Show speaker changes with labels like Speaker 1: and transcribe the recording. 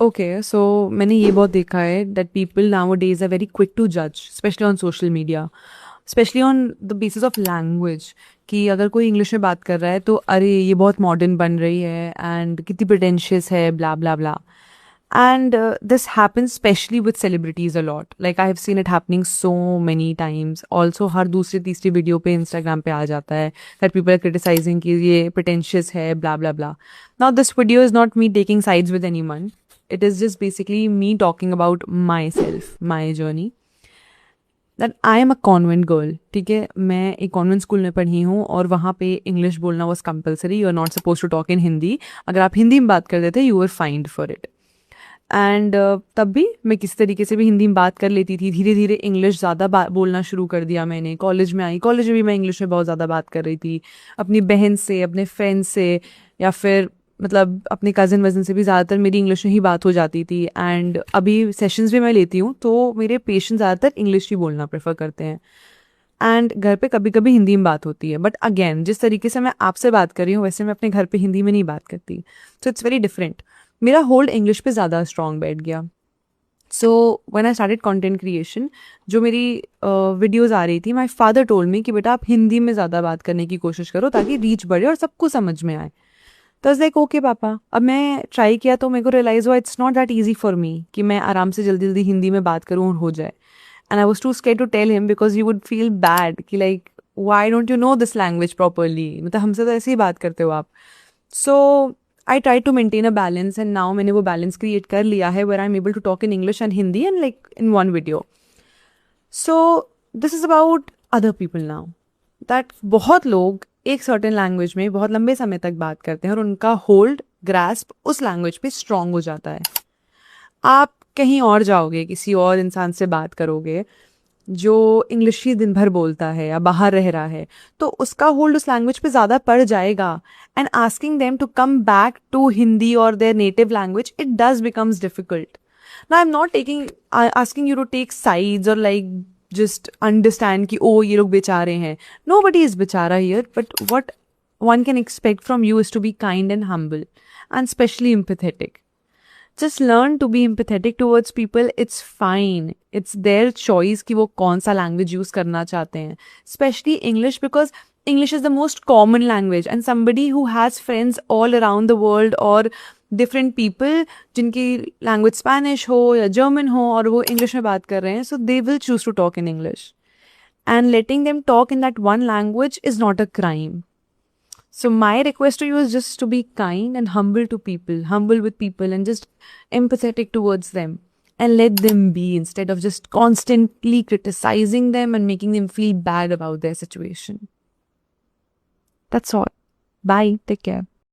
Speaker 1: Okay, सो मैंने ये बहुत देखा है that people nowadays are very quick to जज, especially on social media, especially on the basis of language, कि अगर कोई इंग्लिश में बात कर रहा है तो अरे ये बहुत मॉडर्न बन रही है एंड कितनी प्रिटेंशियस है, ब्ला ब्ला ब्ला. And this happens especially with celebrities a lot. Like I have seen it happening so many times. Also, हर दूसरी तीसरी वीडियो पे Instagram पे आ जाता है that people are criticizing कि ये pretentious है, blah blah blah. Now this video is not me taking sides with anyone. It is just basically me talking about myself, my journey. That I am a convent girl. ठीक है, मैं एक convent school में पढ़ी हूँ और वहाँ पे इंग्लिश बोलना was compulsory. You are not suppose to talk in Hindi. अगर आप हिंदी में बात कर देते you are fined for it. And तब भी मैं किसी तरीके से भी हिंदी में बात कर लेती थी. धीरे धीरे इंग्लिश ज़्यादा बोलना शुरू कर दिया मैंने. कॉलेज में आई, कॉलेज में भी मैं इंग्लिश में बहुत ज़्यादा बात कर रही थी अपनी बहन से, अपने फ्रेंड से, या फिर मतलब अपने कज़न वज़न से भी ज़्यादातर मेरी इंग्लिश में ही बात हो जाती थी. एंड अभी सेशंस भी मैं लेती हूँ तो मेरे पेशेंट ज़्यादातर इंग्लिश ही बोलना प्रेफर करते हैं. एंड घर पे कभी कभी हिंदी में बात होती है, बट अगेन जिस तरीके से मैं आपसे बात कर रही हूँ वैसे मैं अपने घर पे हिंदी में नहीं बात करती. So it's very different. मेरा होल्ड इंग्लिश पे ज़्यादा स्ट्रॉन्ग बैठ गया. So when I started content creation, जो मेरी वीडियोज़ आ रही थी, माई फादर टोल्ड मी कि बेटा आप हिंदी में ज़्यादा बात करने की कोशिश करो ताकि रीच बढ़े और सबको समझ में आए. तो लाइक ओके पापा. अब मैं ट्राई किया तो मेरे को रियलाइज़ हुआ it's not that easy for me कि मैं आराम से जल्दी जल्दी हिंदी में बात करूँ और हो जाए. And I was too scared to tell him because you would feel bad कि like why don't you know this language properly, मतलब हमसे तो ऐसे ही बात करते हो आप. So I try to maintain a balance and now मैंने वो बैलेंस क्रिएट कर लिया है where I am able to talk in English and Hindi and like in one video. So this is about other people now, that बहुत लोग एक certain language में बहुत लंबे समय तक बात करते हैं और उनका होल्ड ग्रास्प उस लैंग्वेज पे स्ट्रांग हो जाता है. आप कहीं और जाओगे, किसी और इंसान से बात करोगे जो इंग्लिश ही दिन भर बोलता है या बाहर रह रहा है, तो उसका होल्ड उस लैंग्वेज पे ज़्यादा पड़ जाएगा. And asking them to come back to Hindi और their native language, it does becomes difficult. Now I am not taking asking you to take sides और लाइक जस्ट अंडरस्टैंड कि ओ ये लोग बेचारे हैं. नो बडी इज बेचारा here, but what one can expect from you is to be kind and humble and especially empathetic. Just learn to be empathetic towards people. It's fine. It's their choice कि वो कौन सा language use करना चाहते हैं. Especially English, because English is the most common language and somebody who has friends all around the world or different people जिनकी language Spanish हो या German हो और वो English में बात कर रहे हैं, so they will choose to talk in English. And letting them talk in that one language is not a crime. So my request to you is just to be kind and humble to people, humble with people and just empathetic towards them and let them be instead of just constantly criticizing them and making them feel bad about their situation. That's all. Bye. Take care.